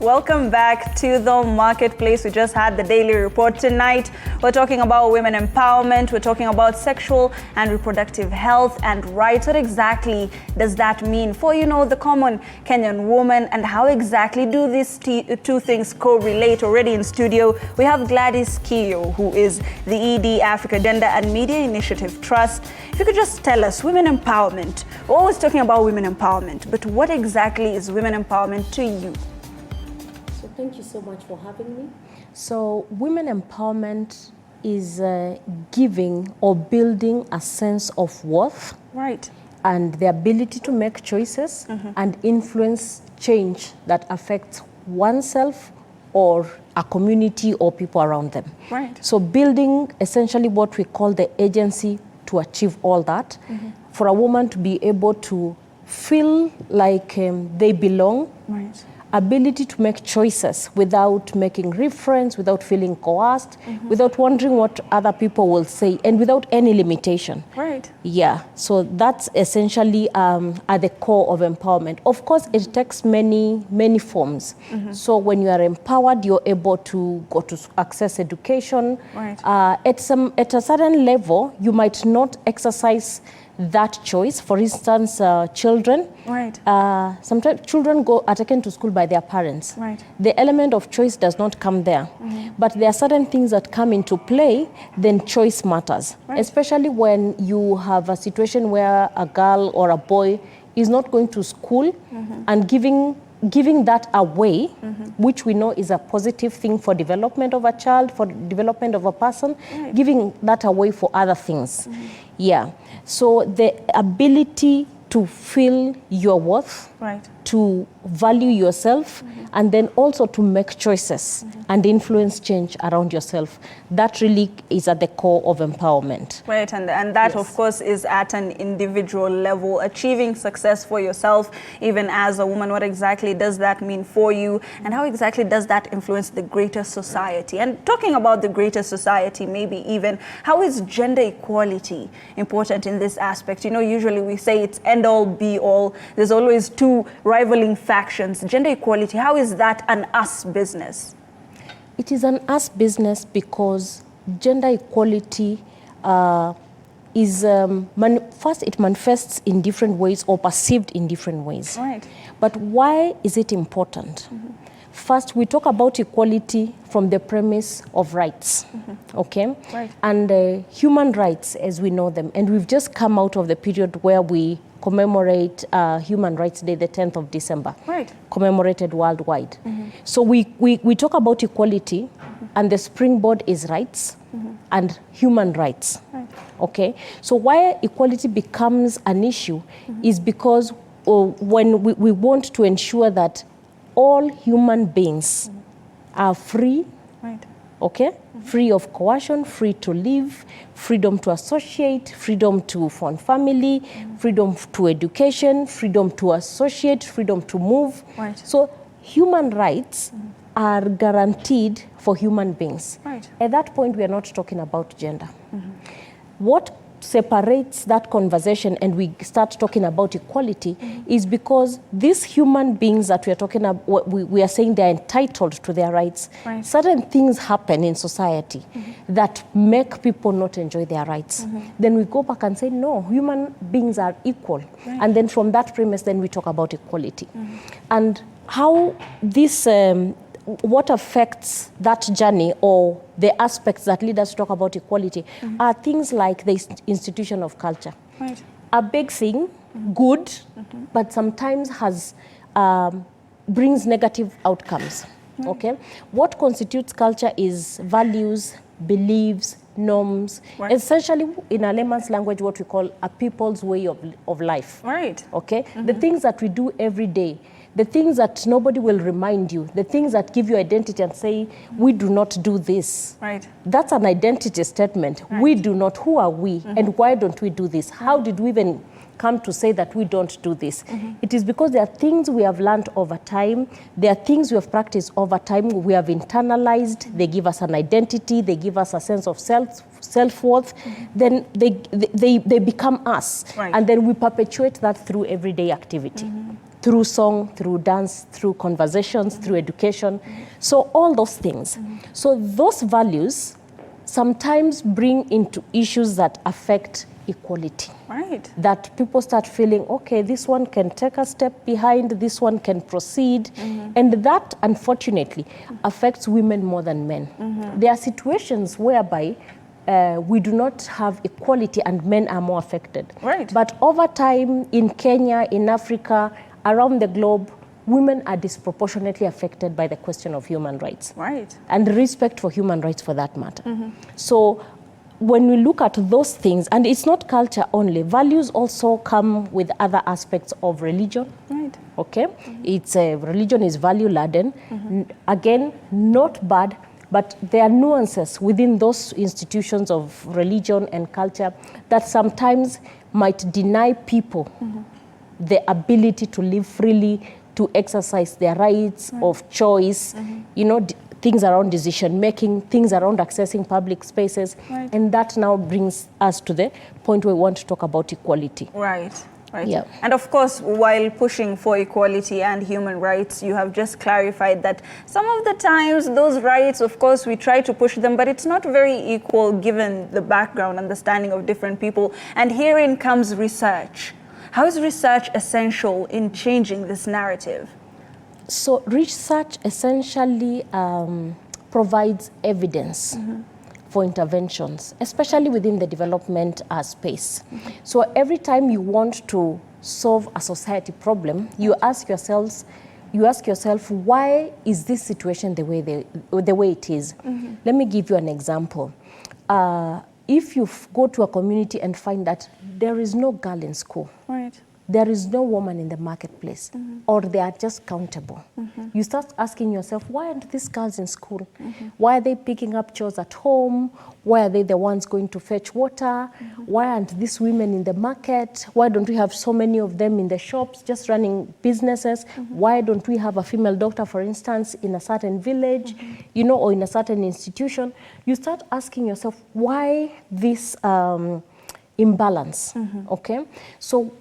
Welcome back to the marketplace. We just had the daily report tonight. We're talking about women empowerment. We're talking about sexual and reproductive health and rights. What exactly does that mean for, the common Kenyan woman, and how exactly do these two things correlate? Already in studio, we have Gladys Kiyo, who is the ED Africa Gender and Media Initiative Trust. If you could just tell us, women empowerment. We're always talking about women empowerment, but what exactly is women empowerment to you? Thank you so much for having me. So women empowerment is giving or building a sense of worth. Right. And the ability to make choices and influence change that affects oneself or a community or people around them. Right. So building essentially what we call the agency to achieve all that. For a woman to be able to feel like they belong. Right. Ability to make choices without making reference, without feeling coerced, without wondering what other people will say, and without any limitation. Right. Yeah, so that's essentially at the core of empowerment. Of course, it takes many forms. So when you are empowered, you're able to go to access education. Right. At a certain level, you might not exercise that choice. For instance, children. Right. Sometimes children are taken to school by their parents. Right. The element of choice does not come there. But there are certain things that come into play, then choice matters. Right. Especially when you have a situation where a girl or a boy is not going to school and giving that away, which we know is a positive thing for development of a child, for development of a person, giving that away for other things. Yeah. So the ability to feel your worth, to value yourself, and then also to make choices and influence change around yourself. That really is at the core of empowerment. Right, and that, of course, is at an individual level, achieving success for yourself, even as a woman. What exactly does that mean for you, and how exactly does that influence the greater society? And talking about the greater society, maybe even, how is gender equality important in this aspect? Usually we say it's end all, be all. There's always two rivaling factions. Gender equality, how is that an us business? It is an us business because gender equality is, first it manifests in different ways or perceived in different ways. Right. But why is it important? First, we talk about equality from the premise of rights, okay? Right. And human rights as we know them. And we've just come out of the period where we commemorate Human Rights Day, the 10th of December, commemorated worldwide. So we talk about equality, and the springboard is rights and human rights, okay? So why equality becomes an issue is because when we want to ensure that all human beings are free, okay? Free of coercion, free to live, freedom to associate, freedom to form family, freedom to education, freedom to associate, freedom to move. So human rights are guaranteed for human beings. At that point, we are not talking about gender. What separates that conversation and we start talking about equality is because these human beings that we are talking about, we are saying they're entitled to their rights. Certain things happen in society that make people not enjoy their rights. Then we go back and say, no, human beings are equal. And then from that premise, then we talk about equality. And how this, what affects that journey or the aspects that lead us to talk about equality are things like the institution of culture. A big thing, good, but sometimes has brings negative outcomes. Okay, what constitutes culture is values, beliefs, norms, essentially in a layman's language, what we call a people's way of life. Okay, the things that we do every day. The things that nobody will remind you, the things that give you identity and say, we do not do this. That's an identity statement. We do not, who are we? And why don't we do this? How did we even come to say that we don't do this? It is because there are things we have learned over time. There are things we have practiced over time. We have internalized. They give us an identity. They give us a sense of self-worth, then they become us. Right. And then we perpetuate that through everyday activity. Through song, through dance, through conversations, through education. So all those things. So those values sometimes bring into issues that affect equality. Right. That people start feeling, okay, this one can take a step behind, this one can proceed. And that, unfortunately, affects women more than men. There are situations whereby we do not have equality and men are more affected. Right. But over time, in Kenya, in Africa, around the globe, women are disproportionately affected by the question of human rights. Right. And respect for human rights for that matter. So when we look at those things, and it's not culture only, values also come with other aspects of religion. Right. Okay? It's religion is value laden. Again, not bad, but there are nuances within those institutions of religion and culture that sometimes might deny people the ability to live freely, to exercise their rights of choice, you know, things around decision making, things around accessing public spaces. Right. And that now brings us to the point where we want to talk about equality. Right. Right. Yeah. And of course, while pushing for equality and human rights, you have just clarified that some of the times those rights, of course, we try to push them, but it's not very equal given the background, understanding of different people. And herein comes research. How is research essential in changing this narrative? So research essentially provides evidence for interventions, especially within the development space. So every time you want to solve a society problem, you ask yourself, why is this situation the way it is? Let me give you an example. If you go to a community and find that there is no girl in school, Right. there is no woman in the marketplace, or they are just countable, you start asking yourself, why aren't these girls in school? Why are they picking up chores at home? Why are they the ones going to fetch water? Why aren't these women in the market? Why don't we have so many of them in the shops just running businesses? Why don't we have a female doctor, for instance, in a certain village, you know, or in a certain institution? You start asking yourself, why this imbalance, okay? So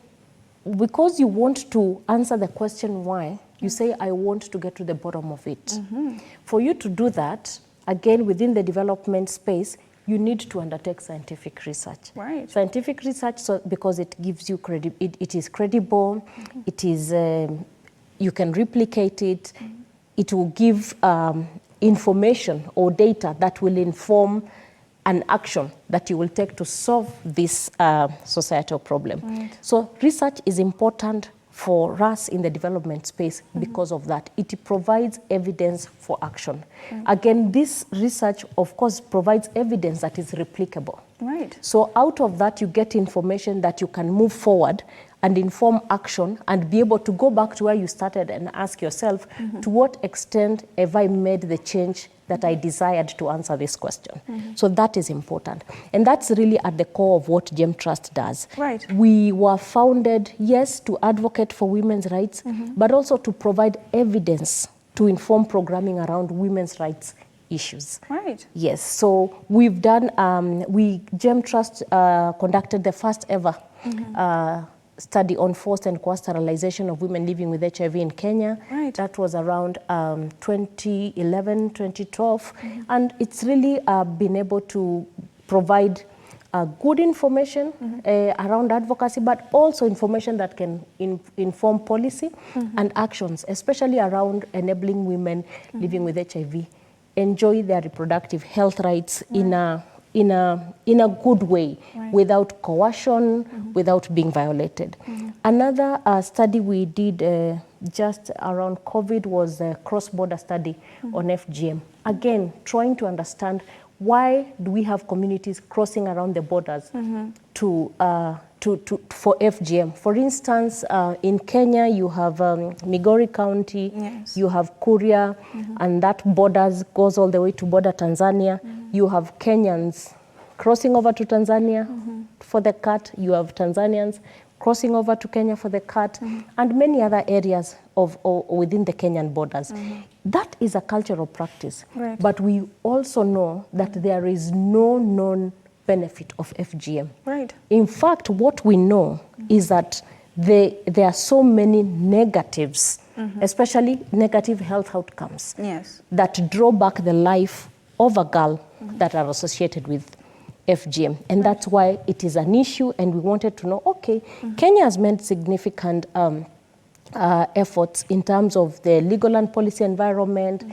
because you want to answer the question why, you say, I want to get to the bottom of it. For you to do that, again, within the development space, you need to undertake scientific research. Right. Scientific research, so because it gives you it is credible, it is, you can replicate it, it will give information or data that will inform an action that you will take to solve this societal problem. Right. So research is important for us in the development space because of that. It provides evidence for action. Again, this research, of course, provides evidence that is replicable. Right. So out of that, you get information that you can move forward and inform action and be able to go back to where you started and ask yourself, to what extent have I made the change that I desired to answer this question? So that is important. And that's really at the core of what GEM Trust does. Right. We were founded, yes, to advocate for women's rights, but also to provide evidence to inform programming around women's rights issues. Right. Yes, so we've done, GEM Trust conducted the first ever study on forced and coerced sterilization of women living with HIV in Kenya. Right. That was around 2011, 2012. And it's really been able to provide good information around advocacy, but also information that can inform policy and actions, especially around enabling women living with HIV enjoy their reproductive health rights in a good way, without coercion, without being violated. Another study we did just around COVID was a cross-border study on FGM. Again, trying to understand why do we have communities crossing around the borders for FGM. For instance, in Kenya, you have Migori County, you have Kuria, and that goes all the way to border Tanzania. You have Kenyans crossing over to Tanzania for the cut. You have Tanzanians crossing over to Kenya for the cut, and many other areas within the Kenyan borders. That is a cultural practice. Right. But we also know that there is no known benefit of FGM. Right. In fact, what we know is that there are so many negatives, especially negative health outcomes, that draw back the life of a girl that are associated with FGM. And that's why it is an issue, and we wanted to know, okay, Kenya has made significant efforts in terms of the legal and policy environment.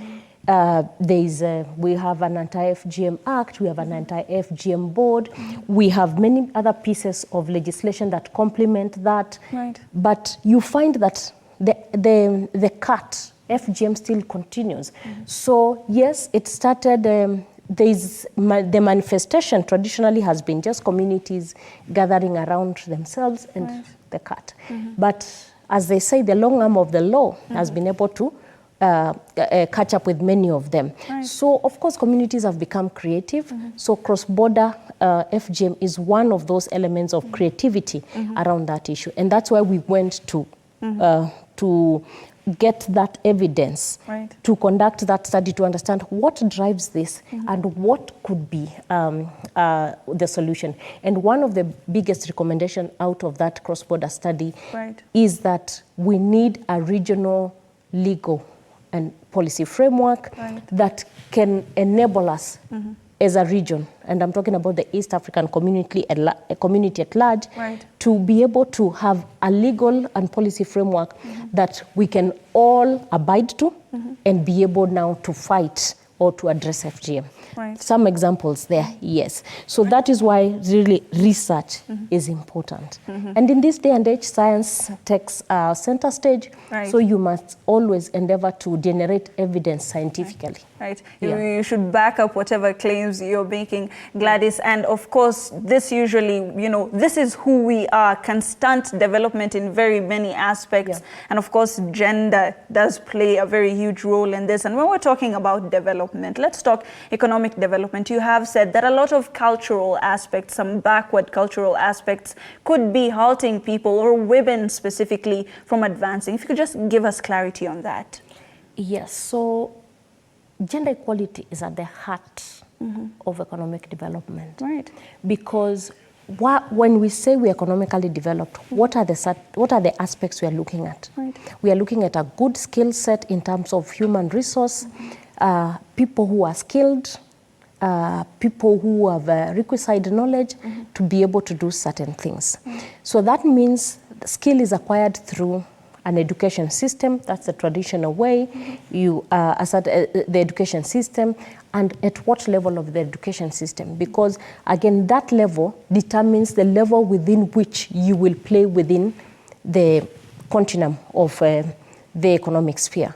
We have an anti-FGM Act, we have an anti-FGM board, we have many other pieces of legislation that complement that. Right. But you find that the cut, FGM still continues. So yes, it started, the manifestation traditionally has been just communities gathering around themselves and the cut. But as they say, the long arm of the law has been able to catch up with many of them. Right. So, of course, communities have become creative. So cross-border FGM is one of those elements of creativity around that issue. And that's why we went to get that evidence, to conduct that study, to understand what drives this and what could be the solution. And one of the biggest recommendations out of that cross-border study is that we need a regional legal and policy framework that can enable us as a region, and I'm talking about the East African community at large, to be able to have a legal and policy framework that we can all abide to and be able now to fight or to address FGM. Some examples there, yes. So that is why really research is important. And in this day and age, science takes center stage, so you must always endeavor to generate evidence scientifically. You should back up whatever claims you're making, Gladys. And of course, this usually, this is who we are, constant development in very many aspects. And of course, gender does play a very huge role in this. And when we're talking about development, let's talk economic development. You have said that a lot of cultural aspects, some backward cultural aspects, could be halting people or women specifically from advancing. If you could just give us clarity on that. Yes, so gender equality is at the heart of economic development. Because when we say we're economically developed, what are the aspects we are looking at? We are looking at a good skill set in terms of human resource, people who are skilled, people who have requisite knowledge to be able to do certain things. So that means skill is acquired through an education system. That's the traditional way. You assert the education system, and at what level of the education system, because again, that level determines the level within which you will play within the continuum of the economic sphere.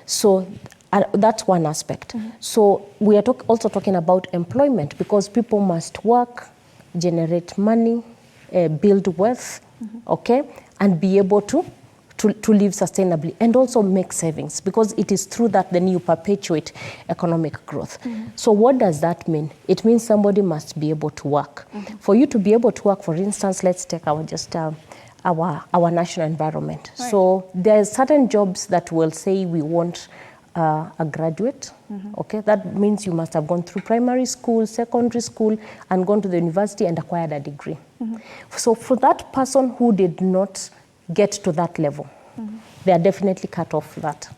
So that's one aspect. So we are also talking about employment, because people must work, generate money, build wealth, and be able to live sustainably, and also make savings, because it is through that then you perpetuate economic growth. So what does that mean? It means somebody must be able to work. For you to be able to work, for instance, let's take our national environment. So there are certain jobs that will say we want a graduate. That means you must have gone through primary school, secondary school, and gone to the university and acquired a degree. So for that person who did not get to that level, they are definitely cut off that.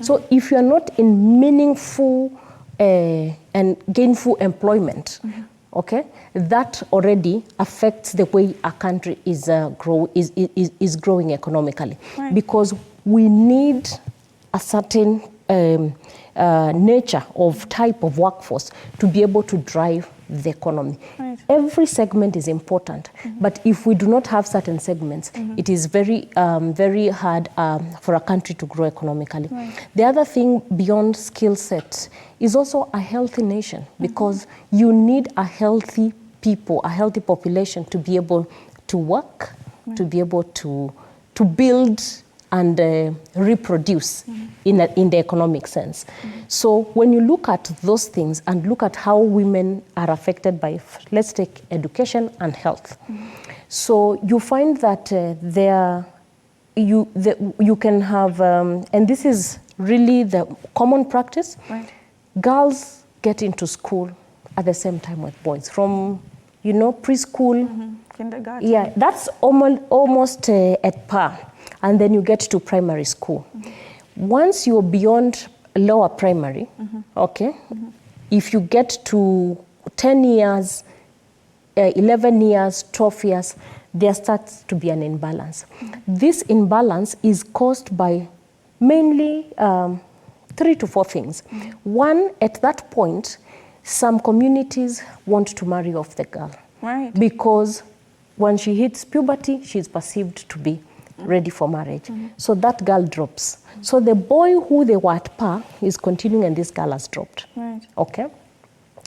So if you're not in meaningful and gainful employment, that already affects the way a country is growing economically, because we need a certain nature of type of workforce to be able to drive the economy. Every segment is important, but if we do not have certain segments, it is very hard for a country to grow economically. The other thing beyond skill set is also a healthy nation, because you need a healthy people, a healthy population to be able to work, to be able to build and reproduce in the economic sense. So when you look at those things and look at how women are affected by, let's take education and health. So you find that you can have, and this is really the common practice, girls get into school at the same time with boys. From, you know, preschool, kindergarten. Yeah, that's almost at par. And then you get to primary school. Once you're beyond lower primary, okay, if you get to 10 years, 11 years, 12 years, there starts to be an imbalance. This imbalance is caused by mainly 3 to 4 things. One, at that point, some communities want to marry off the girl. Right. Because when she hits puberty, she's perceived to be ready for marriage. So that girl drops. So the boy who they were at par is continuing and this girl has dropped. Right. Okay.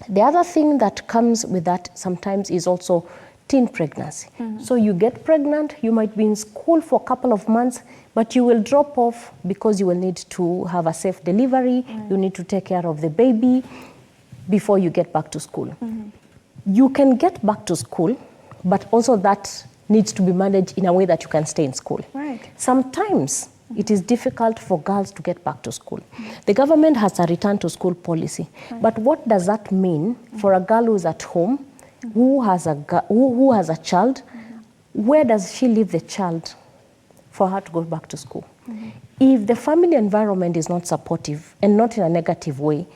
The other thing that comes with that sometimes is also teen pregnancy. So you get pregnant, you might be in school for a couple of months, but you will drop off because you will need to have a safe delivery, you need to take care of the baby before you get back to school. You can get back to school, but also that needs to be managed in a way that you can stay in school. Right. Sometimes it is difficult for girls to get back to school. The government has a return to school policy, but what does that mean for a girl who is at home, who has a child? Where does she leave the child for her to go back to school? If the family environment is not supportive and not in a negative way,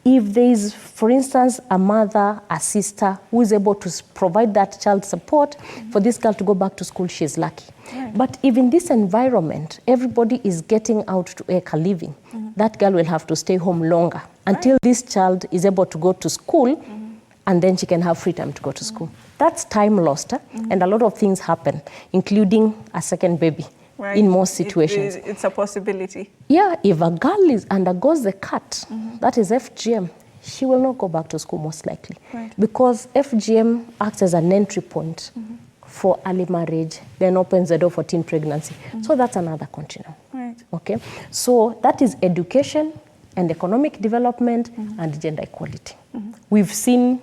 if there is, for instance, a mother, a sister who is able to provide that child support for this girl to go back to school, she's lucky. Right. But if in this environment, everybody is getting out to make a living, that girl will have to stay home longer until this child is able to go to school, and then she can have free time to go to school. That's time lost, and a lot of things happen, including a second baby. Right. In most situations. It's a possibility. Yeah, if a girl undergoes the cut, that is FGM, she will not go back to school most likely. Right. Because FGM acts as an entry point for early marriage, then opens the door for teen pregnancy. So that's another continuum. Right. Okay, so that is education and economic development and gender equality. We've seen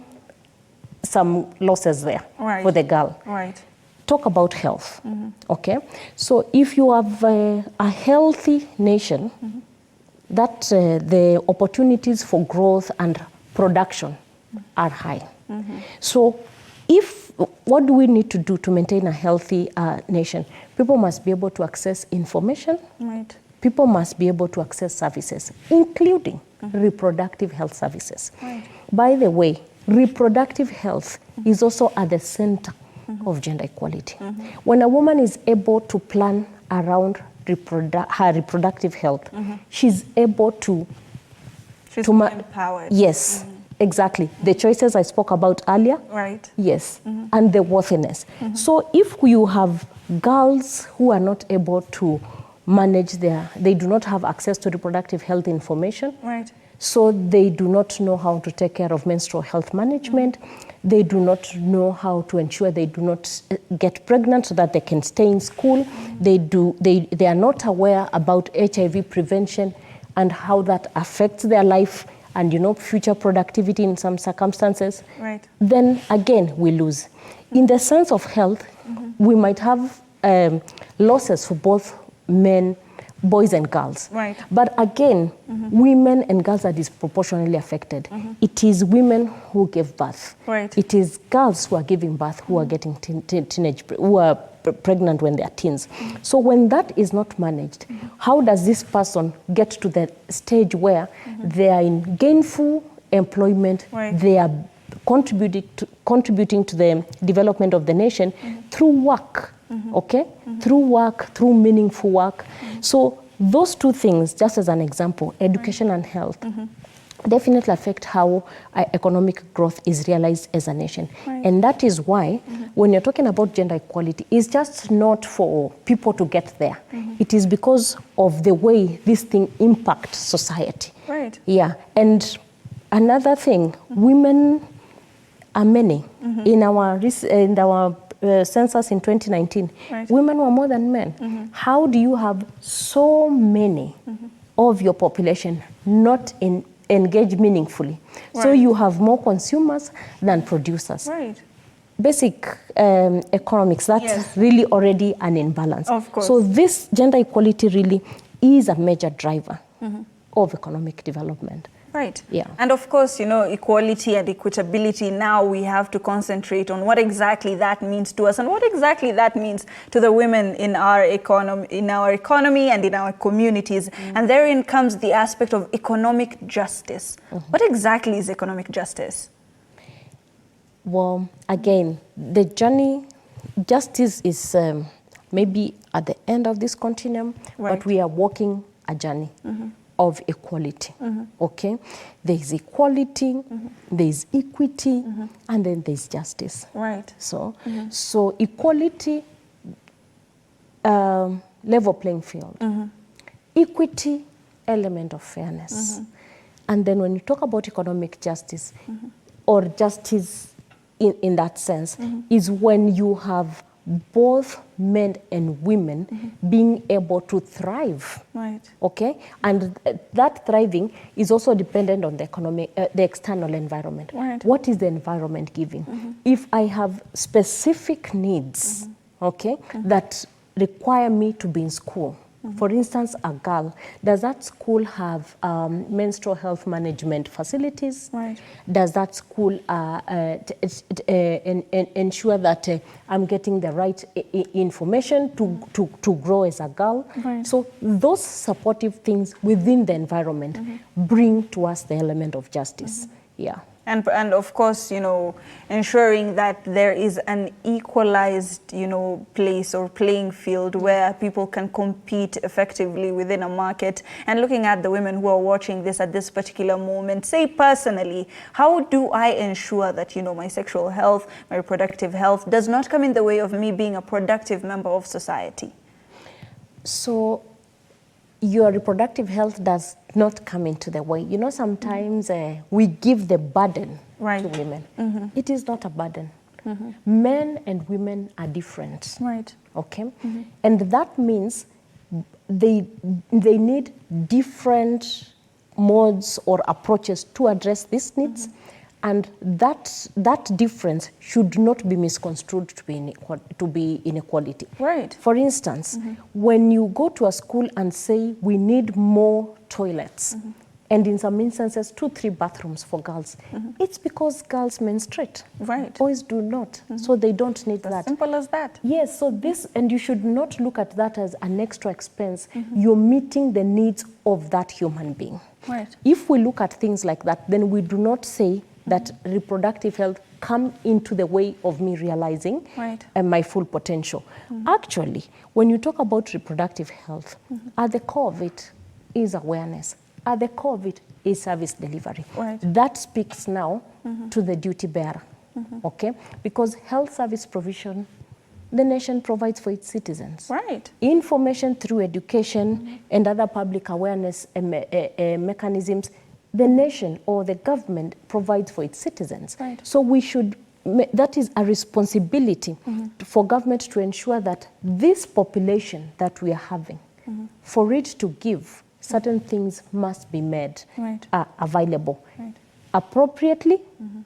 some losses there for the girl. Right. Talk about health, okay? So if you have a healthy nation, that the opportunities for growth and production are high. So what do we need to do to maintain a healthy nation? People must be able to access information. Right. People must be able to access services, including reproductive health services. Right. By the way, reproductive health is also at the center of gender equality. When a woman is able to plan around her reproductive health, she's able to... She's empowered. Yes, exactly. The choices I spoke about earlier. Right. Yes, and the worthiness. So if you have girls who are not able to manage they do not have access to reproductive health information. Right. So they do not know how to take care of menstrual health management. They do not know how to ensure they do not get pregnant so that they can stay in school. They are not aware about HIV prevention and how that affects their life and, you know, future productivity in some circumstances. Right. Then again, we lose. In the sense of health, we might have losses for both men, boys and girls. Right. But again, women and girls are disproportionately affected. It is women who give birth. Right. It is girls who are giving birth who are getting who are pregnant when they are teens. So when that is not managed, how does this person get to the stage where they are in gainful employment, they are contributing to the development of the nation through work, okay? Through work, through meaningful work. So those two things, just as an example, education and health, definitely affect how economic growth is realized as a nation. And that is why when you're talking about gender equality, it's just not for people to get there. It is because of the way this thing impacts society. Right. Yeah. And another thing, women are many. In our census in 2019, women were more than men. How do you have so many of your population not engage meaningfully? So you have more consumers than producers. Right. Basic economics, that's really already an imbalance. Of course. So this gender equality really is a major driver of economic development. Right. Yeah. And of course, you know, equality and equitability, now we have to concentrate on what exactly that means to us and what exactly that means to the women in our economy and in our communities. And therein comes the aspect of economic justice. What exactly is economic justice? Well, again, the journey, justice is maybe at the end of this continuum, but we are walking a journey of equality, okay? There's equality, there's equity, and then there's justice. Right. So, so equality, level playing field. Equity, element of fairness. And then when you talk about economic justice, or justice in that sense, is when you have both men and women being able to thrive. Right. Okay? And that thriving is also dependent on the economic, the external environment. Right. What is the environment giving? If I have specific needs, okay, that require me to be in school, for instance, a girl, does that school have menstrual health management facilities? Right. Does that school ensure that I'm getting the right information to grow as a girl? Right. So those supportive things within the environment bring to us the element of justice. Yeah. And of course, you know, ensuring that there is an equalized, you know, place or playing field where people can compete effectively within a market. And looking at the women who are watching this at this particular moment, say personally, how do I ensure that, you know, my sexual health, my reproductive health does not come in the way of me being a productive member of society? So your reproductive health does not come into the way. You know, sometimes we give the burden to women. It is not a burden. Men and women are different. Right. Okay? And that means they need different modes or approaches to address these needs. And that difference should not be misconstrued to be inequality. Right. For instance, when you go to a school and say we need more toilets, and in some instances 2-3 bathrooms for girls, it's because girls menstruate. Right. Boys do not. So they don't need that. As simple as that. Yes, so this, and you should not look at that as an extra expense. You're meeting the needs of that human being. Right. If we look at things like that, then we do not say that reproductive health come into the way of me realizing my full potential. Actually, when you talk about reproductive health, at the core of it is awareness. At the core of it is service delivery. Right. That speaks now to the duty bearer, okay? Because health service provision, the nation provides for its citizens. Right. Information through education and other public awareness mechanisms, the nation or the government provides for its citizens. Right. So we should, that is a responsibility for government to ensure that this population that we are having, for it to give, certain things must be made available appropriately,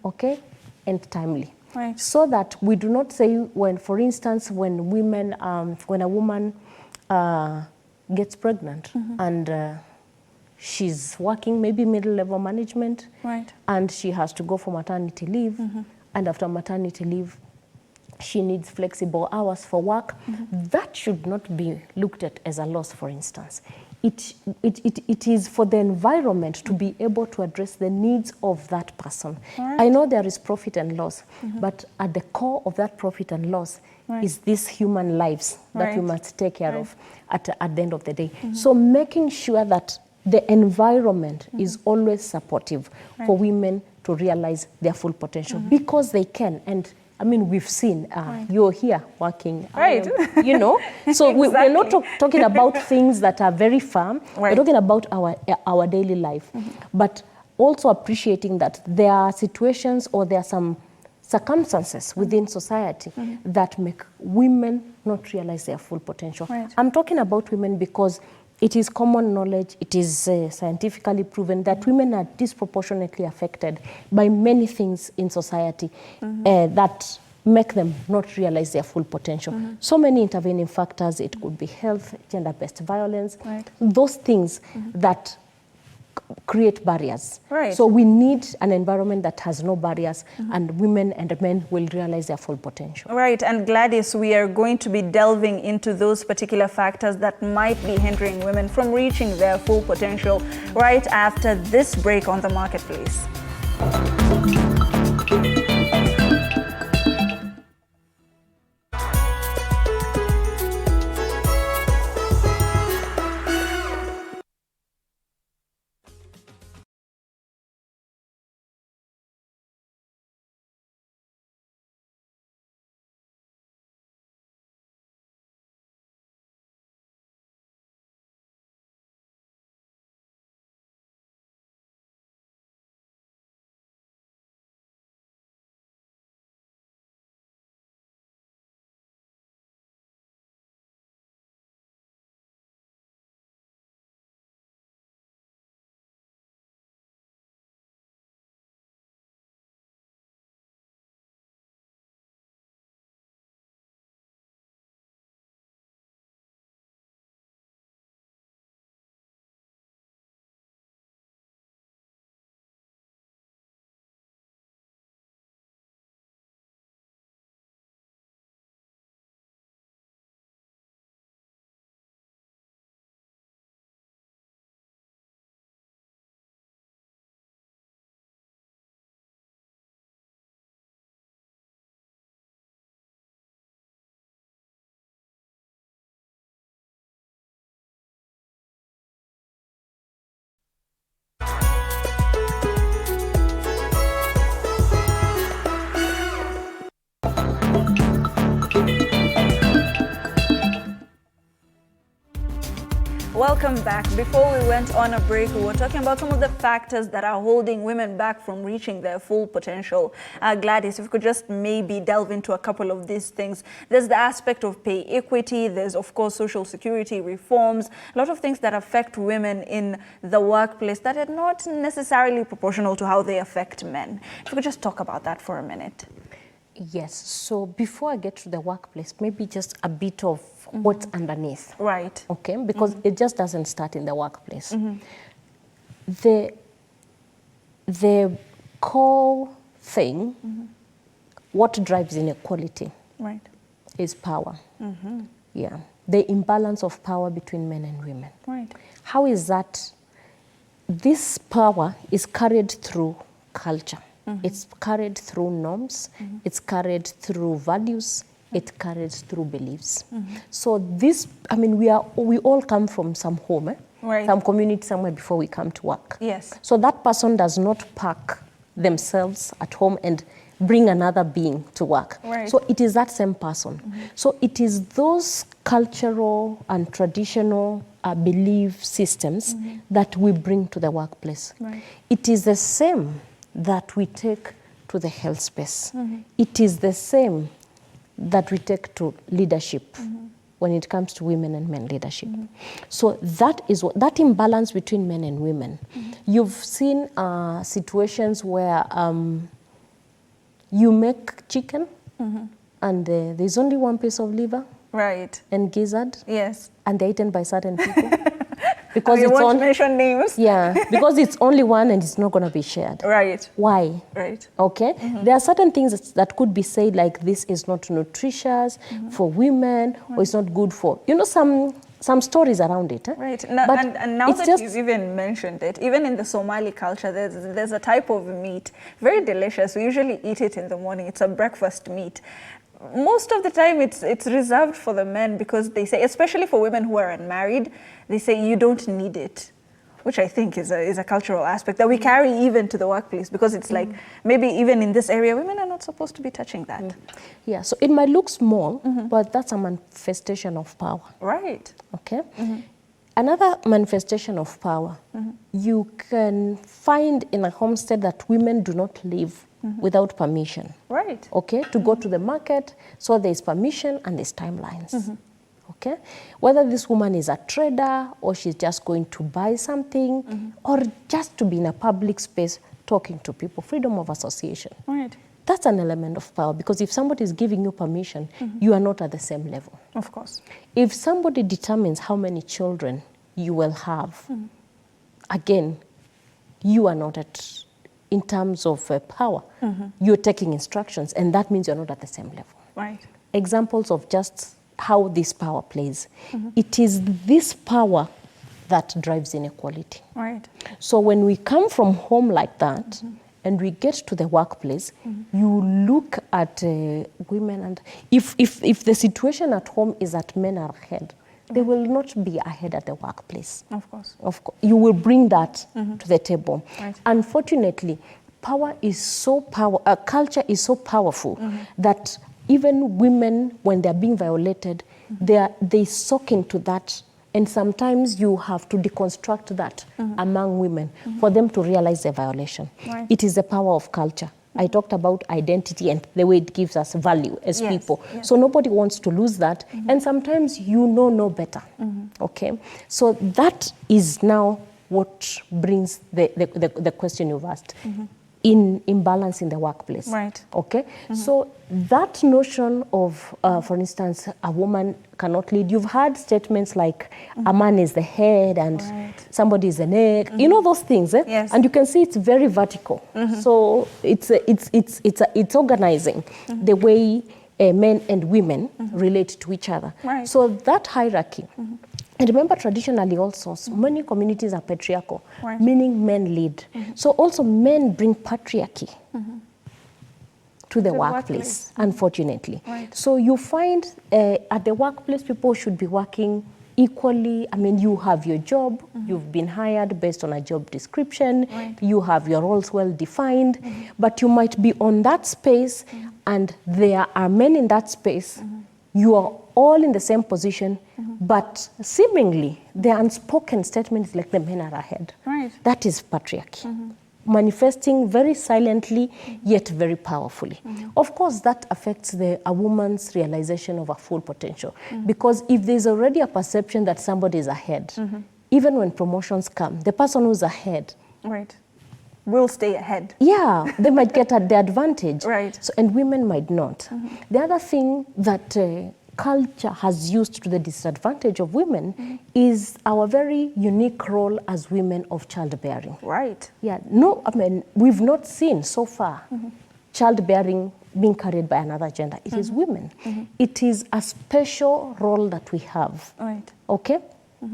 okay, and timely. Right. So that we do not say when, for instance, when women, when a woman gets pregnant and she's working maybe middle-level management, and she has to go for maternity leave, and after maternity leave, she needs flexible hours for work. That should not be looked at as a loss, for instance. It is for the environment to be able to address the needs of that person. Right. I know there is profit and loss, but at the core of that profit and loss is these human lives that we must take care of at the end of the day. So making sure that the environment is always supportive for women to realize their full potential, because they can. And I mean, we've seen you're here working, you know. So we're not talking about things that are very far. We're talking about our daily life, but also appreciating that there are situations or there are some circumstances within society that make women not realize their full potential. Right. I'm talking about women because it is common knowledge, it is scientifically proven that women are disproportionately affected by many things in society that make them not realize their full potential. So many intervening factors, it could be health, gender-based violence, those things that create barriers. Right. So we need an environment that has no barriers, and women and men will realize their full potential. Right, and Gladys, we are going to be delving into those particular factors that might be hindering women from reaching their full potential right after this break on the Marketplace. Welcome back. Before we went on a break, we were talking about some of the factors that are holding women back from reaching their full potential. Gladys, if we could just maybe delve into a couple of these things. There's the aspect of pay equity. There's, of course, social security reforms. A lot of things that affect women in the workplace that are not necessarily proportional to how they affect men. If we could just talk about that for a minute. Yes. So before I get to the workplace, maybe just a bit of what's underneath. Right. Okay, because it just doesn't start in the workplace. The core thing, what drives inequality, right, is power. Yeah, the imbalance of power between men and women. Right. How is that? This power is carried through culture. It's carried through norms. It's carried through values. It carries through beliefs. So this, I mean, we all come from some home, right, some community somewhere before we come to work. Yes. So that person does not pack themselves at home and bring another being to work. Right. So it is that same person. So it is those cultural and traditional belief systems that we bring to the workplace. Right. It is the same that we take to the health space. It is the same that we take to leadership when it comes to women and men leadership. So that is what, that imbalance between men and women. You've seen situations where you make chicken and there's only one piece of liver, right, and gizzard, yes, and they're eaten by certain people. Because you it's won't mention names. Yeah, because it's only one and it's not going to be shared. Right. Why? Right. Okay. There are certain things that could be said, like this is not nutritious for women, or it's not good for, you know, some stories around it. Right. Now, but and now that you've even mentioned it, even in the Somali culture, there's a type of meat, very delicious. We usually eat it in the morning. It's a breakfast meat. Most of the time it's reserved for the men, because they say, especially for women who are unmarried, they say you don't need it, which I think is a cultural aspect that we carry even to the workplace, because it's like maybe even in this area women are not supposed to be touching that. Yeah, so it might look small, but that's a manifestation of power. Right. Okay. Another manifestation of power, you can find in a homestead that women do not live without permission. Right. Okay, to go to the market, so there's permission and there's timelines. Okay, whether this woman is a trader or she's just going to buy something or just to be in a public space talking to people, freedom of association. Right. That's an element of power, because if somebody is giving you permission, you are not at the same level. Of course. If somebody determines how many children you will have, again, you are not in terms of power, you're taking instructions, and that means you're not at the same level. Right. Examples of just how this power plays. It is this power that drives inequality. Right. So when we come from home like that, and we get to the workplace, you look at women, and if the situation at home is that men are ahead, they will not be ahead at the workplace. Of course. You will bring that to the table. Right. Unfortunately, culture is so powerful that even women, when they're being violated, they soak into that. And sometimes you have to deconstruct that among women for them to realize the violation. Right. It is the power of culture. I talked about identity and the way it gives us value as people. Yes. So nobody wants to lose that. And sometimes you know no better. Okay? So that is now what brings the question you've asked. In imbalance in the workplace. Right. Okay? So that notion of, for instance, a woman cannot lead. You've heard statements like a man is the head and somebody is the neck. You know those things, eh? Yes. And you can see it's very vertical. So it's organizing the way men and women relate to each other. Right. So that hierarchy. And remember, traditionally also, many communities are patriarchal, meaning men lead. So also men bring patriarchy to the workplace, unfortunately. Right. So you find at the workplace, people should be working equally. I mean, you have your job, you've been hired based on a job description, you have your roles well defined, but you might be on that space and there are men in that space. You are all in the same position, but seemingly the unspoken statement is like the men are ahead. Right. That is patriarchy. Manifesting very silently, yet very powerfully. Of course, that affects a woman's realization of her full potential. Because if there's already a perception that somebody is ahead, even when promotions come, the person who's ahead will stay ahead. Yeah, they might get at the advantage. Right. So, and women might not. The other thing that culture has used to the disadvantage of women is our very unique role as women of childbearing. Right. Yeah, no, I mean, we've not seen so far childbearing being carried by another gender. It is women. It is a special role that we have, okay,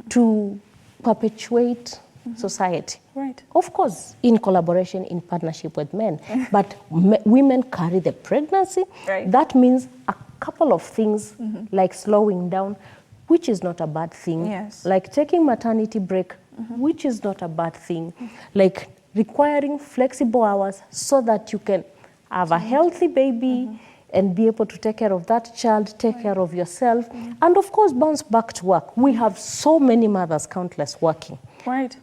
to perpetuate society. Right. Of course, in collaboration, in partnership with men. But women carry the pregnancy. Right. That means a couple of things like slowing down, which is not a bad thing. Yes. Like taking maternity break, which is not a bad thing. Like requiring flexible hours so that you can have a healthy baby and be able to take care of that child, take care of yourself, and of course bounce back to work. We have so many mothers, countless, working. Right.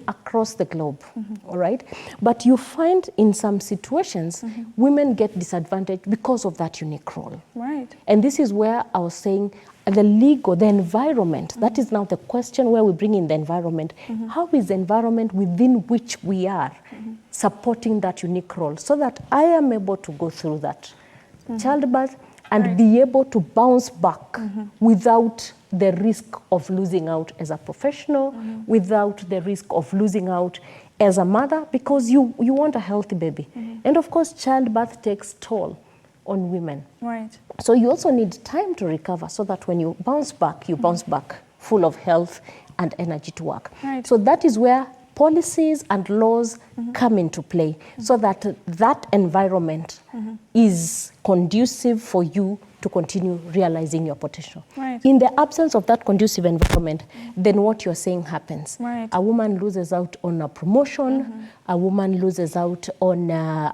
Across the globe, all right? But you find in some situations, women get disadvantaged because of that unique role. Right. And this is where I was saying the environment, that is now the question where we bring in the environment. How is the environment within which we are supporting that unique role so that I am able to go through that childbirth and be able to bounce back without the risk of losing out as a professional, without the risk of losing out as a mother, because you want a healthy baby. And of course, childbirth takes toll on women. Right. So you also need time to recover so that when you bounce back full of health and energy to work. Right. So that is where policies and laws come into play so that that environment is conducive for you to continue realizing your potential. Right. In the absence of that conducive environment, then what you're saying happens. Right. A woman loses out on a promotion, a woman loses out on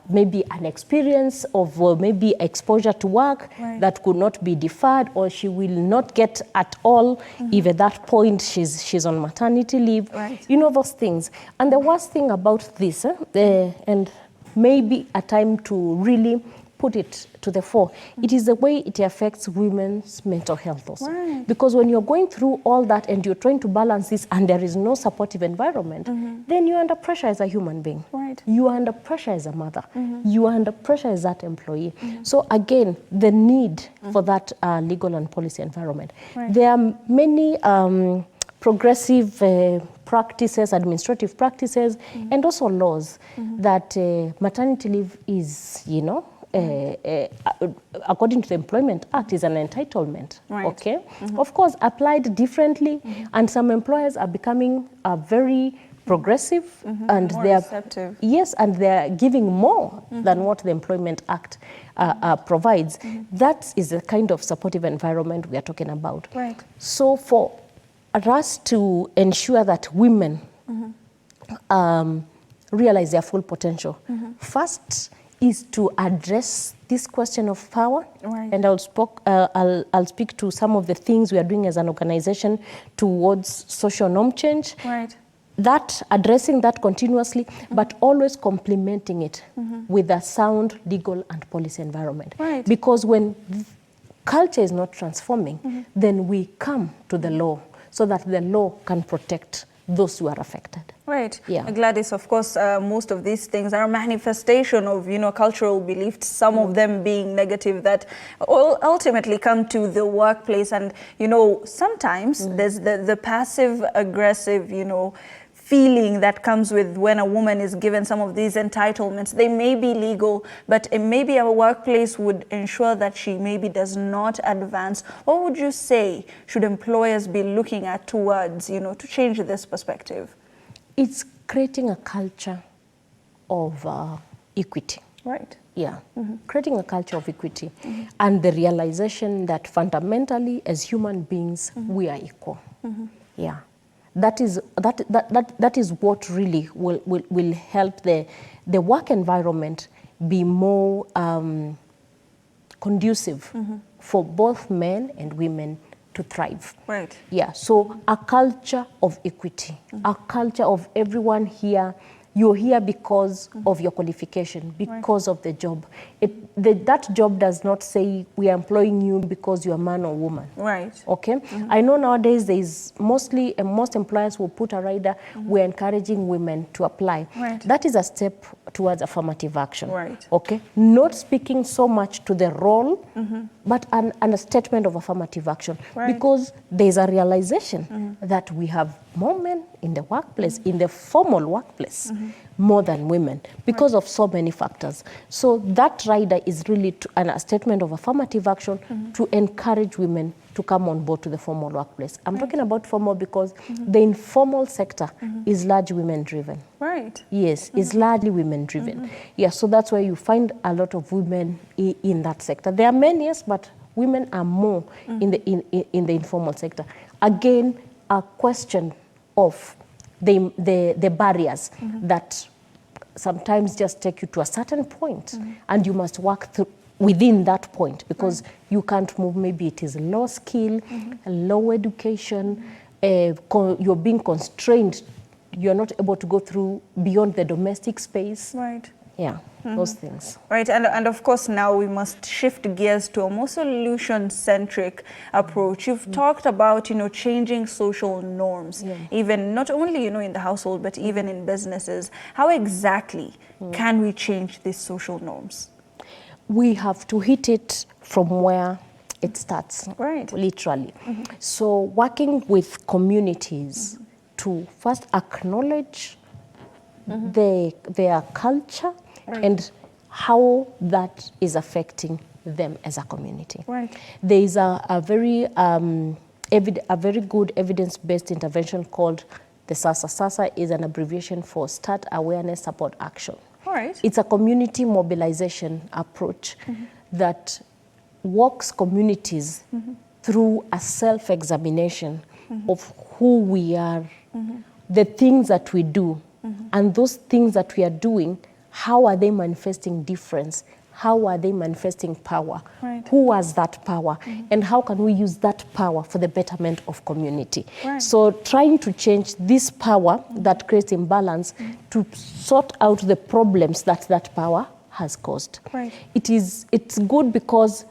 maybe an experience of maybe exposure to work that could not be deferred, or she will not get at all if at that point she's on maternity leave. Right. You know those things. And the worst thing about this, and maybe a time to really put it to the fore, it is the way it affects women's mental health also. Right. Because when you're going through all that and you're trying to balance this and there is no supportive environment, then you're under pressure as a human being. Right. You are under pressure as a mother. You are under pressure as that employee. So again, the need for that legal and policy environment. Right. There are many progressive practices, administrative practices, and also laws that maternity leave is, you know, according to the Employment Act, is an entitlement. Right. Okay, of course, applied differently, and some employers are becoming very progressive, and more they are receptive. Yes, and they are giving more than what the Employment Act provides. That is the kind of supportive environment we are talking about. Right. So for us to ensure that women realize their full potential, first is to address this question of power. Right. And I'll speak to some of the things we are doing as an organization towards social norm change. Right. That addressing that continuously, but always complementing it with a sound legal and policy environment. Right. Because when culture is not transforming, then we come to the law so that the law can protect those who are affected. Right. Yeah. Gladys, of course, most of these things are a manifestation of, you know, cultural beliefs, some of them being negative, that ultimately come to the workplace. And, you know, sometimes there's the passive aggressive, you know, feeling that comes with when a woman is given some of these entitlements. They may be legal, but maybe a workplace would ensure that she maybe does not advance. What would you say should employers be looking at towards, you know, to change this perspective? It's creating a culture of equity. Right. Yeah, creating a culture of equity and the realization that fundamentally as human beings, we are equal. Yeah. That is what really will help the work environment be more conducive for both men and women to thrive. Right. Yeah, so a culture of equity, a culture of everyone here. You're here because of your qualification, because of the job. That job does not say we are employing you because you're a man or woman. Right. Okay? I know nowadays there is most employers will put a rider, we're encouraging women to apply. Right. That is a step towards affirmative action. Right. Okay? Not speaking so much to the role, but a statement of affirmative action. Right. Because there's a realization that we have more men in the workplace, in the formal workplace, more than women, because of so many factors. So that rider is really a statement of affirmative action to encourage women to come on board to the formal workplace. I'm talking about formal because the informal sector is largely women-driven. Right. Yes, it's largely women-driven. Yeah, so that's why you find a lot of women in that sector. There are men, yes, but women are more in the informal sector. Again, a question of the barriers that sometimes just take you to a certain point, and you must work through within that point, because you can't move. Maybe it is low skill, low education, you're being constrained, you're not able to go through beyond the domestic space. Right. Yeah, those things. Right, and of course now we must shift gears to a more solution-centric approach. You've talked about, you know, changing social norms, even not only, you know, in the household, but even in businesses. How exactly can we change these social norms? We have to hit it from where it starts, right? Literally. So working with communities to first acknowledge their culture and how that is affecting them as a community. Right. There is a very good evidence-based intervention called the SASA. SASA is an abbreviation for Start Awareness Support Action. All right. It's a community mobilization approach that walks communities through a self-examination of who we are, the things that we do, and those things that we are doing, how are they manifesting difference? How are they manifesting power? Right. Who has that power? And how can we use that power for the betterment of community? Right. So trying to change this power that creates imbalance to sort out the problems that power has caused. Right. It's good because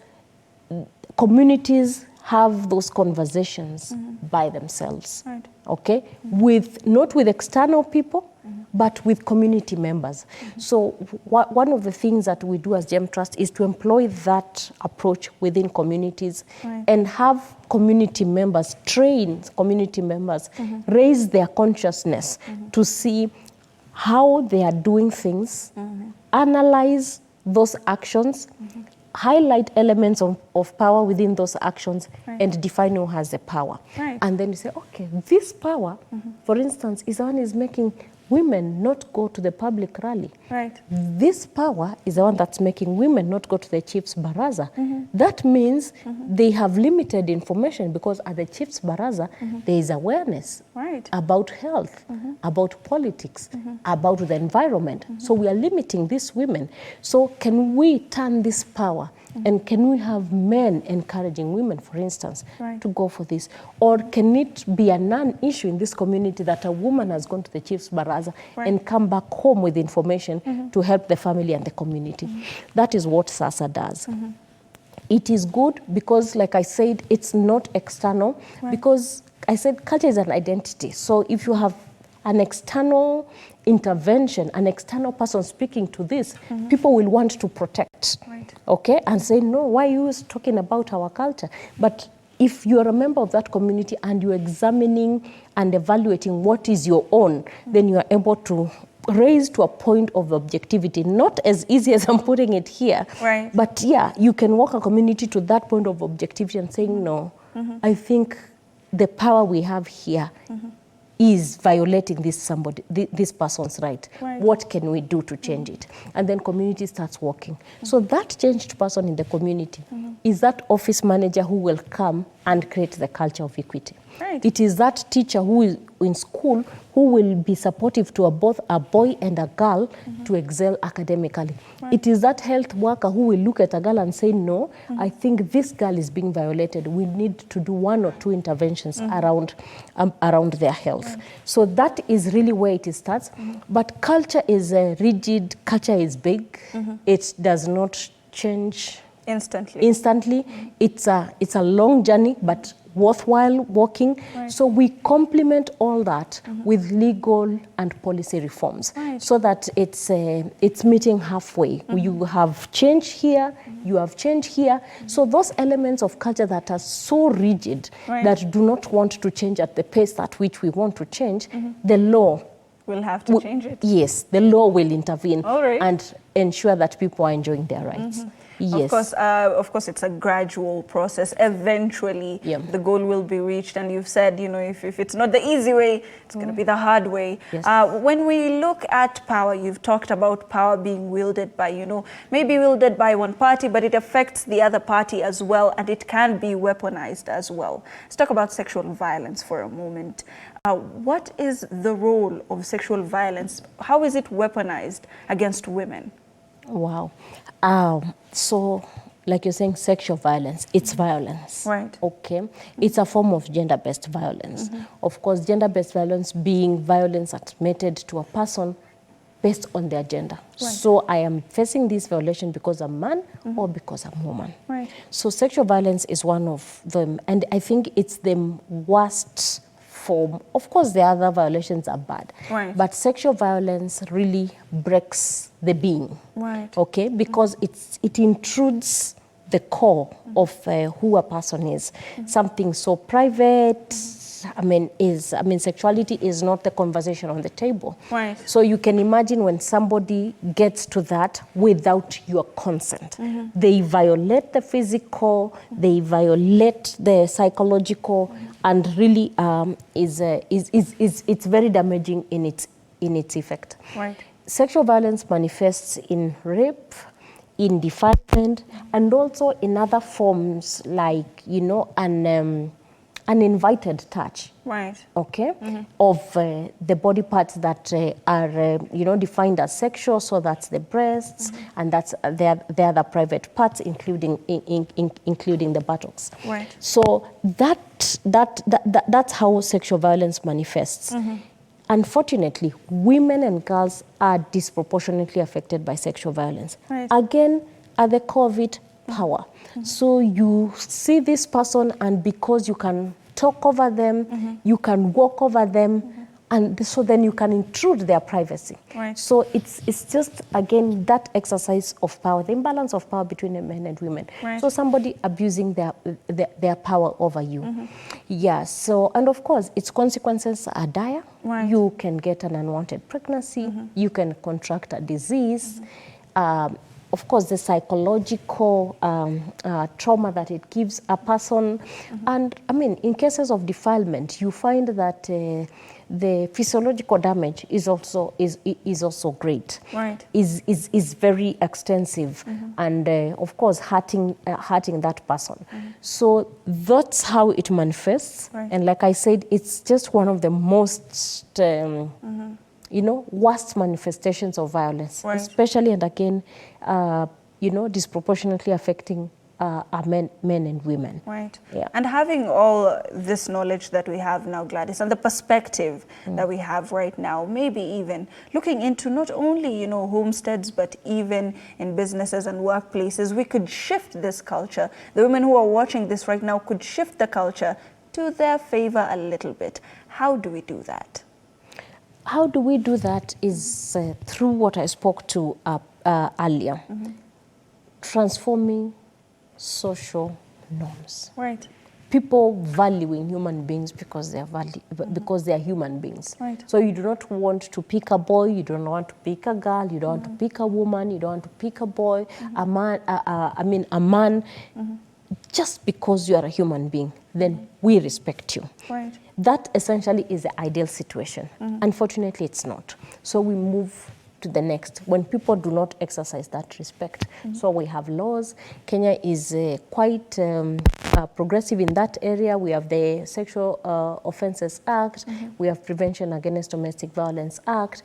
communities have those conversations by themselves. Right. Okay? Not with external people, but with community members. So one of the things that we do as GEM Trust is to employ that approach within communities and have community members, train community members, raise their consciousness to see how they are doing things, analyze those actions, highlight elements of power within those actions, and define who has the power. And then you say, okay, this power, for instance, is the one is making women not go to the public rally. This power is the one that's making women not go to the chief's baraza. That means they have limited information, because at the chief's baraza, there is awareness about health, about politics, about the environment. So we are limiting these women. So can we turn this power, and can we have men encouraging women, for instance, to go for this? Or can it be a non-issue in this community that a woman has gone to the chief's baraza and come back home with information to help the family and the community? That is what SASA does. It is good because, like I said, it's not external, because I said culture is an identity. So if you have an external intervention, an external person speaking to this, people will want to protect, okay, and say, no, why are you talking about our culture? But if you are a member of that community and you're examining and evaluating what is your own, then you are able to raise to a point of objectivity. Not as easy as I'm putting it here, but yeah, you can walk a community to that point of objectivity and saying, no, I think the power we have here is violating this person's right. What can we do to change it? And then community starts working. So that changed person in the community is that office manager who will come and create the culture of equity. It is that teacher who is in school who will be supportive to both a boy and a girl to excel academically. It is that health worker who will look at a girl and say, no, I think this girl is being violated. We need to do 1 or 2 interventions around their health. So that is really where it starts. But culture is rigid, culture is big. It does not change instantly. It's a long journey, but worthwhile walking. So we complement all that with legal and policy reforms so that it's meeting halfway. You have change here, you have change here. So those elements of culture that are so rigid, that do not want to change at the pace at which we want to change, the law will have to change it. Yes, the law will intervene and ensure that people are enjoying their rights. Yes. Of course, it's a gradual process. Eventually, the goal will be reached. And you've said, you know, if it's not the easy way, it's going to be the hard way. When we look at power, you've talked about power being wielded by, you know, maybe wielded by one party, but it affects the other party as well, and it can be weaponized as well. Let's talk about sexual violence for a moment. What is the role of sexual violence? How is it weaponized against women? Wow. So, like you're saying, sexual violence, it's violence. Okay. It's a form of gender-based violence. Of course, gender-based violence being violence admitted to a person based on their gender. So I am facing this violation because I'm a man or because I'm a woman. So sexual violence is one of them. And I think it's the worst form. Of course, the other violations are bad, but sexual violence really breaks the being, okay? Because it intrudes the core of who a person is. Something so private. I mean, sexuality is not the conversation on the table. So you can imagine when somebody gets to that without your consent. They violate the physical, they violate the psychological, and really it's very damaging in its effect. Sexual violence manifests in rape, in defilement, and also in other forms like, you know, an uninvited touch, okay, of the body parts that are, you know, defined as sexual. So that's the breasts, and that's the other private parts, including the buttocks. So that's how sexual violence manifests. Unfortunately, women and girls are disproportionately affected by sexual violence. Again, at the core of it, power. So you see this person, and because you can talk over them, you can walk over them, And so then you can intrude their privacy. Right. So it's just, again, that exercise of power, the imbalance of power between men and women. Right. So somebody abusing their power over you. Yeah, so, and of course, its consequences are dire. Right. You can get an unwanted pregnancy. You can contract a disease. Of course, the psychological trauma that it gives a person. And I mean, in cases of defilement, you find that the physiological damage is also great. Right. Is very extensive, and of course hurting that person. So that's how it manifests. Right. And like I said, it's just one of the most worst manifestations of violence, Right. especially, and again, disproportionately affecting men and women. Right. Yeah. And having all this knowledge that we have now, Gladys, and the perspective that we have right now, maybe even looking into not only, homesteads, but even in businesses and workplaces, we could shift this culture. The women who are watching this right now could shift the culture to their favor a little bit. How do we do that? How do we do that is through what I spoke to earlier, transforming social norms. Right. People valuing human beings because they are human beings. Right. So you do not want to pick a boy, you don't want to pick a girl, you don't want to pick a woman, you don't want to pick a boy, a man, just because you are a human being. Then we respect you. Right. That essentially is the ideal situation. Unfortunately, it's not. So we move to the next when people do not exercise that respect. So we have laws. Kenya is quite progressive in that area. We have the Sexual Offences Act. We have Prevention Against Domestic Violence Act.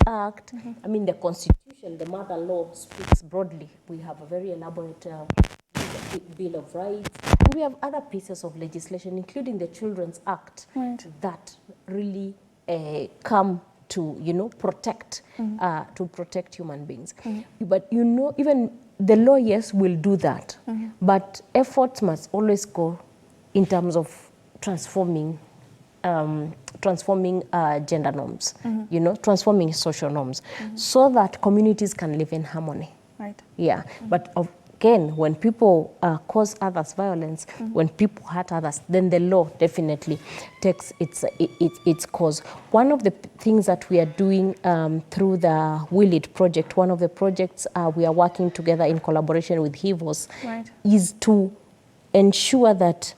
Act. I mean, the Constitution, the mother law speaks broadly. We have a very elaborate Bill of Rights. And we have other pieces of legislation, including the Children's Act, that really come to protect human beings. But even the law, yes, will do that. But efforts must always go in terms of transforming gender norms, transforming social norms, so that communities can live in harmony. Right. Yeah, but again, when people cause others violence, when people hurt others, then the law definitely takes its course. One of the things that we are doing through the Will It project, one of the projects we are working together in collaboration with HIVOS, is to ensure that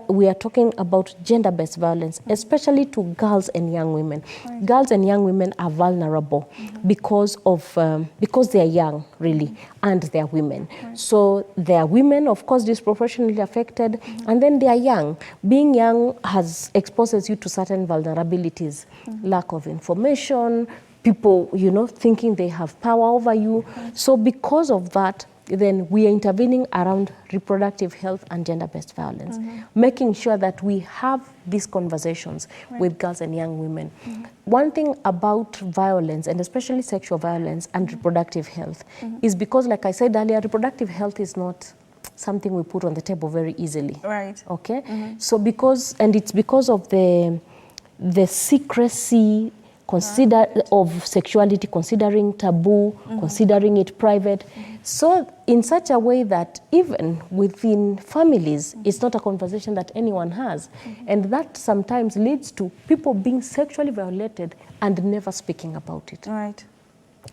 we are talking about gender-based violence, especially to girls and young women. Girls and young women are vulnerable because they are young, really, and they are women. So they are women, of course, disproportionately affected, and then they are young. Being young exposes you to certain vulnerabilities, lack of information, people, thinking they have power over you. So because of that, then we are intervening around reproductive health and gender-based violence, making sure that we have these conversations with girls and young women. One thing about violence, and especially sexual violence and reproductive health, is because, like I said earlier, reproductive health is not something we put on the table very easily. Right. Okay? So it's because of the secrecy of sexuality, considering taboo, considering it private. So in such a way that even within families, it's not a conversation that anyone has. And that sometimes leads to people being sexually violated and never speaking about it. Right.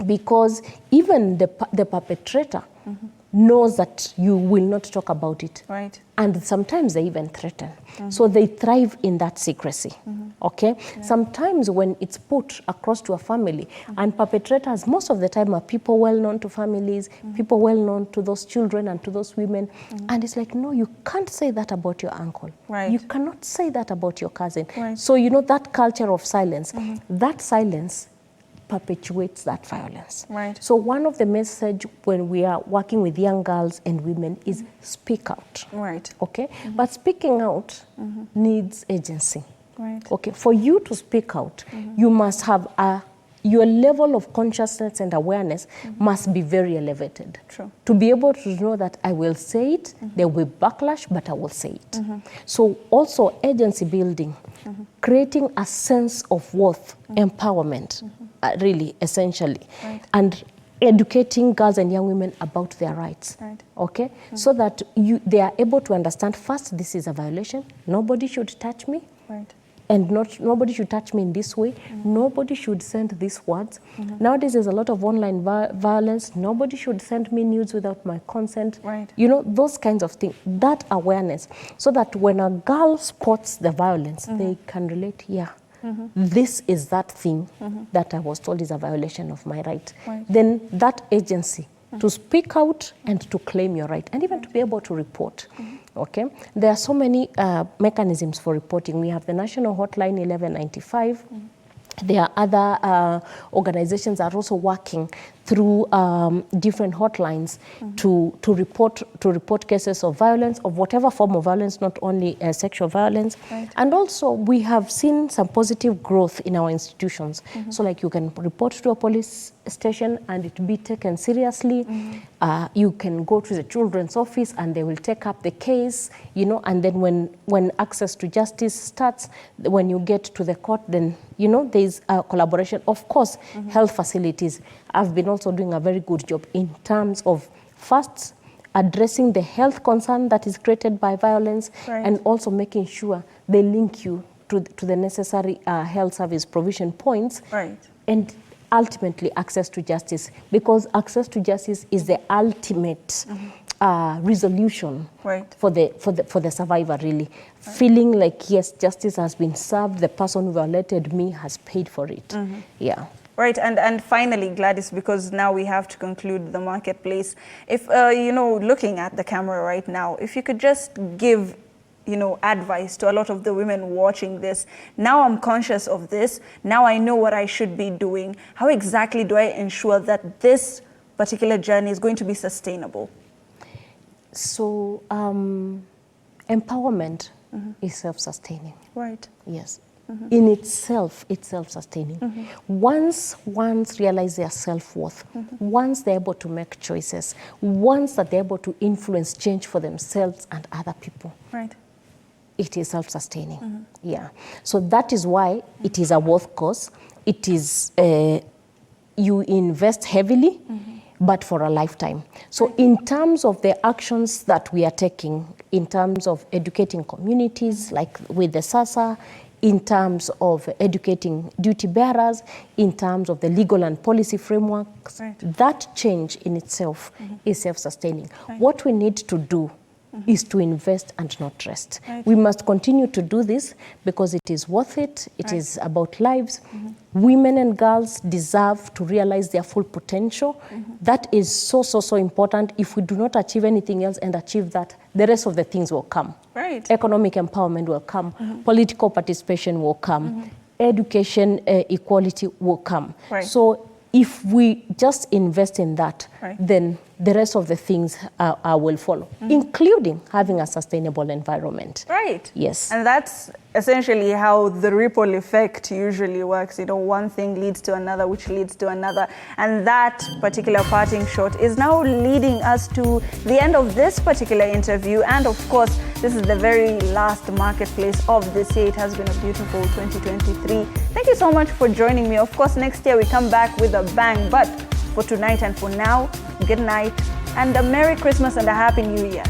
Because even the perpetrator knows that you will not talk about it. Right. And sometimes they even threaten. So they thrive in that secrecy. Okay? Sometimes when it's put across to a family, and perpetrators most of the time are people well known to families, people well known to those children and to those women. And it's like, no, you can't say that about your uncle. Right. You cannot say that about your cousin. Right. So that culture of silence, that silence perpetuates that violence. Right. So one of the message when we are working with young girls and women is speak out. Right. Okay? But speaking out needs agency. Right. Okay? For you to speak out, you must have a your level of consciousness and awareness must be very elevated. True. To be able to know that I will say it, there will be backlash, but I will say it. So also agency building, creating a sense of worth, empowerment, really, essentially. Right. And educating girls and young women about their rights, okay? So that they are able to understand, first, this is a violation. Nobody should touch me. Right. And nobody should touch me in this way. Nobody should send these words. Nowadays, there's a lot of online violence. Nobody should send me news without my consent. Right. You know, those kinds of things. That awareness, so that when a girl spots the violence, they can relate, this is that thing that I was told is a violation of my right. Then that agency to speak out and to claim your right, and even to be able to report. Okay, there are so many mechanisms for reporting. We have the national hotline 1195. There are other organizations that are also working through different hotlines to report cases of violence, of whatever form of violence, not only sexual violence. And also we have seen some positive growth in our institutions. So like you can report to a police station and it be taken seriously. You can go to the children's office and they will take up the case, you know, and then when access to justice starts, when you get to the court, then, you know, there's a collaboration. Of course, health facilities have been also doing a very good job in terms of first addressing the health concern that is created by violence, and also making sure they link you to the necessary health service provision points, and ultimately access to justice, because access to justice is the ultimate resolution for the survivor, really. Feeling like, yes, justice has been served, the person who violated me has paid for it. Yeah. Right, and finally, Gladys, because now we have to conclude the marketplace. If, you know, looking at the camera right now, if you could just give, you know, advice to a lot of the women watching this. Now I'm conscious of this. Now I know what I should be doing. How exactly do I ensure that this particular journey is going to be sustainable? So, empowerment is self-sustaining. Right. Yes. In itself, it's self-sustaining. Once realize their self-worth, once they're able to make choices, once that they're able to influence change for themselves and other people, it is self-sustaining. Yeah. So that is why it is a worth cause. It is, you invest heavily, but for a lifetime. So in terms of the actions that we are taking, in terms of educating communities, like with the SASA, in terms of educating duty bearers, in terms of the legal and policy frameworks, that change in itself is self-sustaining. What we need to do is to invest and not rest. We must continue to do this because it is worth it. It is about lives. Women and girls deserve to realize their full potential. That is so important. If we do not achieve anything else and achieve that, the rest of the things will come. Economic empowerment will come. Political participation will come. Education equality will come. So if we just invest in that, then the rest of the things will follow, including having a sustainable environment. Yes. And that's essentially how the ripple effect usually works. You know, one thing leads to another, which leads to another. And that particular parting shot is now leading us to the end of this particular interview. And of course, this is the very last marketplace of this year. It has been a beautiful 2023. Thank you so much for joining me. Of course, next year we come back with a bang. But for tonight and for now, good night and a Merry Christmas and a Happy New Year.